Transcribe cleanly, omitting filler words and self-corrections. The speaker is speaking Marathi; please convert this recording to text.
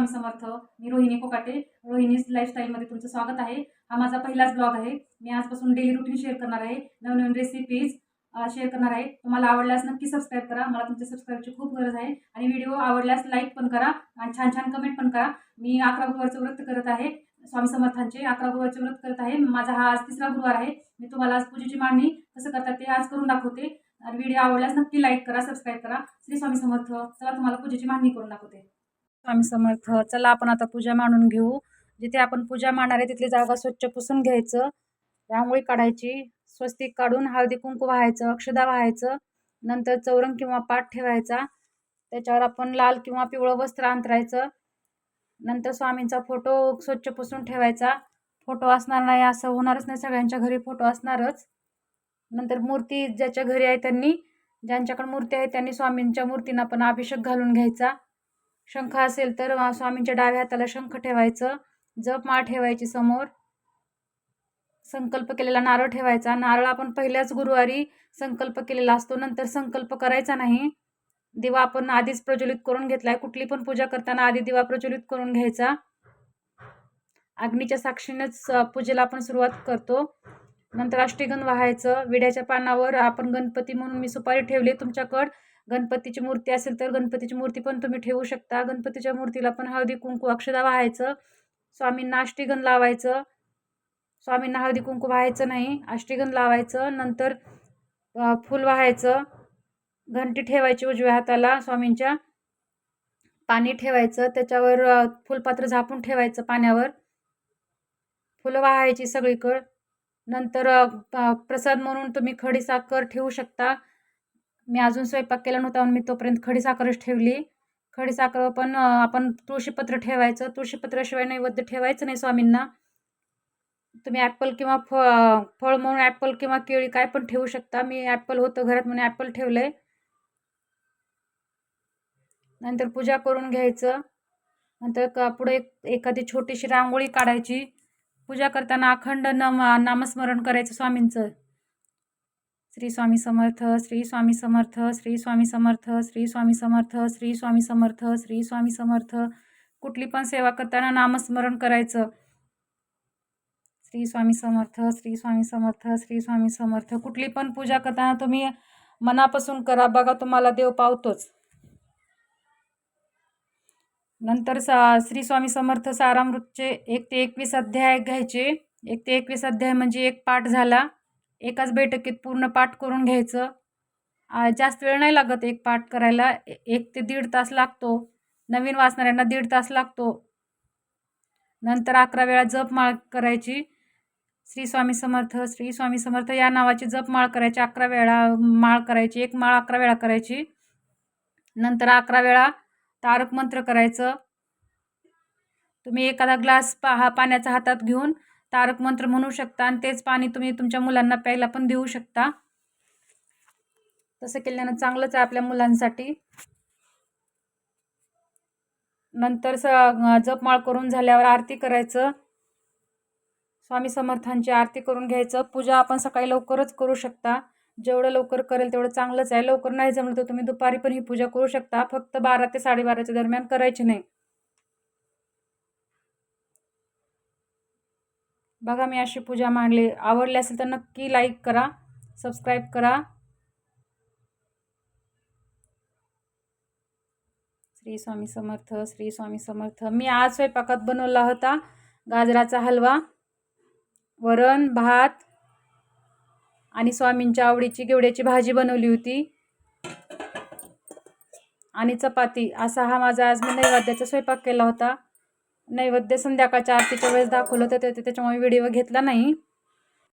स्वामी समर्थ. मी रोहिणी कोकाटे, रोहिणी लाईफस्टाईलमध्ये तुमचं स्वागत आहे. हा माझा पहिलाच ब्लॉग आहे. मी आजपासून डेली रुटीन शेअर करणार आहे, नवनवीन रेसिपीज शेअर करणार आहे. तुम्हाला आवडल्यास नक्की सबस्क्राईब करा. मला तुमच्या सबस्क्राईबची खूप गरज आहे. आणि व्हिडिओ आवडल्यास लाईक पण करा आणि छान छान कमेंट पण करा. मी 11 गुरुवारचं व्रत करत आहे, स्वामी समर्थांचे 11 गुरुवारचे व्रत करत आहे. माझा हा आज 3रा गुरुवार आहे. मी तुम्हाला आज पूजेची मांडणी कसं करतात ते आज करून दाखवते. आणि व्हिडिओ आवडल्यास नक्की लाईक करा, सबस्क्राईब करा. श्री स्वामी समर्थ. चला तुम्हाला पूजेची मांडणी करून दाखवते. स्वामी समर्थ. चला आपण आता पूजा मांडून घेऊ. जिथे आपण पूजा मांडणार आहे तिथली जागा स्वच्छ पुसून घ्यायचं, रांगोळी काढायची, स्वस्तिक काढून हळदी कुंकू वाहायचं, अक्षदा वाहायचं, नंतर चौरंग किंवा पाट ठेवायचा, त्याच्यावर आपण लाल किंवा पिवळं वस्त्र अंतरायचं. नंतर स्वामींचा फोटो स्वच्छ पुसून ठेवायचा. फोटो असणार नाही असं होणारच नाही, सगळ्यांच्या घरी फोटो असणारच. नंतर मूर्ती ज्याच्या घरी आहे ज्यांच्याकडे मूर्ती आहे त्यांनी स्वामींच्या मूर्तींना पण अभिषेक घालून घ्यायचा. शंख असेल तर स्वामींच्या डाव्या हाताला शंख ठेवायचं, जपमाळ ठेवायची समोर, संकल्प केलेला नारळ ठेवायचा. नारळ आपण पहिल्याच गुरुवारी संकल्प केलेला असतो, नंतर संकल्प करायचा नाही. दिवा आपण आधीच प्रज्वलित करून घेतलाय. कुठली पण पूजा करताना आधी दिवा प्रज्वलित करून घ्यायचा. अग्नीच्या साक्षीनेच पूजेला आपण सुरुवात करतो. नंतर अष्टगंध वाहायचं. विड्याच्या पानावर आपण गणपती म्हणून मी सुपारी ठेवली. तुमच्याकडं गणपतीची मूर्ती असेल तर गणपतीची मूर्ती पण तुम्ही ठेवू शकता. गणपतीच्या मूर्तीला पण हळदी कुंकू अक्षदा वाहायचं. स्वामींना अष्टगंध लावायचं. स्वामींना हळदी कुंकू वाहायचं नाही, अष्टगंध लावायचं. नंतर फूल वाहायचं. घंटी ठेवायची उजव्या हाताला स्वामींच्या. पाणी ठेवायचं, त्याच्यावर फुलपात्र झापून ठेवायचं पाण्यावर. फुलं वाहायची सगळीकडं. नंतर प्रसाद म्हणून तुम्ही खडीसाखर ठेवू शकता. मी अजून स्वयंपाक केला नव्हता म्हणून मी तोपर्यंत खडीसाखरच ठेवली. खडीसाखर पण आपण तुळशीपत्र ठेवायचं. तुळशीपत्राशिवाय नैवेद्य ठेवायचं नाही स्वामींना. तुम्ही ॲपल किंवा फळ म्हणून ॲपल किंवा केळी काय पण ठेवू शकता. मी ॲपल होतं घरात म्हणून ॲपल ठेवलंय. नंतर पूजा करून घ्यायचं. नंतर पुढे एखादी छोटीशी रांगोळी काढायची. पूजा करताना अखंड नामस्मरण करायचं स्वामींचं. श्री स्वामी समर्थ, श्री स्वामी समर्थ, श्री स्वामी समर्थ, श्री स्वामी समर्थ, श्री स्वामी समर्थ, श्री स्वामी समर्थ. कुठली पण सेवा करताना नामस्मरण करायचं. श्री स्वामी समर्थ, श्री स्वामी समर्थ, श्री स्वामी समर्थ. कुठली पण पूजा करताना तुम्ही मनापासून करा, बघा तुम्हाला देव पावतोच. नंतर श्री स्वामी समर्थ सारामृतचे 1 ते 21 अध्याय घ्यायचे. 1 ते 21 अध्याय म्हणजे एक पाठ झाला. एकाच बैठकीत पूर्ण पाठ करून घ्यायचं. जास्त वेळ नाही लागत एक पाठ करायला. 1 ते 1.5 तास लागतो. नवीन वाचणाऱ्यांना 1.5 तास लागतो. नंतर 11 वेळा जपमाळ करायची. श्री स्वामी समर्थ, श्री स्वामी समर्थ या नावाची जपमाळ करायची. 11 वेळा माळ करायची. एक माळ 11 वेळा करायची. नंतर 11 वेळा तारक मंत्र करायचं. तुम्ही एखादा ग्लास पाण्याचा हातात घेऊन तारक मंत्र म्हणू शकता आणि तेच पाणी तुम्ही तुमच्या मुलांना प्यायला पण देऊ शकता. तसं केल्यानं चांगलंच आहे आपल्या मुलांसाठी. नंतर जपमाळ करून झाल्यावर आरती करायचं. स्वामी समर्थांची आरती करून घ्यायचं. पूजा आपण सकाळी लवकरच करू शकता. जेवढं लवकर करेल तेवढं चांगलंच आहे. लवकर नाही जमलं तर तुम्ही दुपारी पण ही पूजा करू शकता. फक्त 12 ते 12:30च्या दरम्यान करायची नाही. बघा मी अशी पूजा मांडली. आवडली असेल तर नक्की लाईक करा, सबस्क्राईब करा. श्री स्वामी समर्थ, श्री स्वामी समर्थ. मी आज स्वयंपाकात बनवला होता गाजराचा हलवा, वरण भात आणि स्वामींच्या आवडीची गेवड्याची भाजी बनवली होती आणि चपाती. असा हा माझा आज मी नैवेद्याचा स्वयंपाक केला होता. नैवेद्य संध्याकाळच्या आरतीच्या वेळेस दाखवलं होतं त्याच्यामुळे व्हिडिओ घेतला नाही.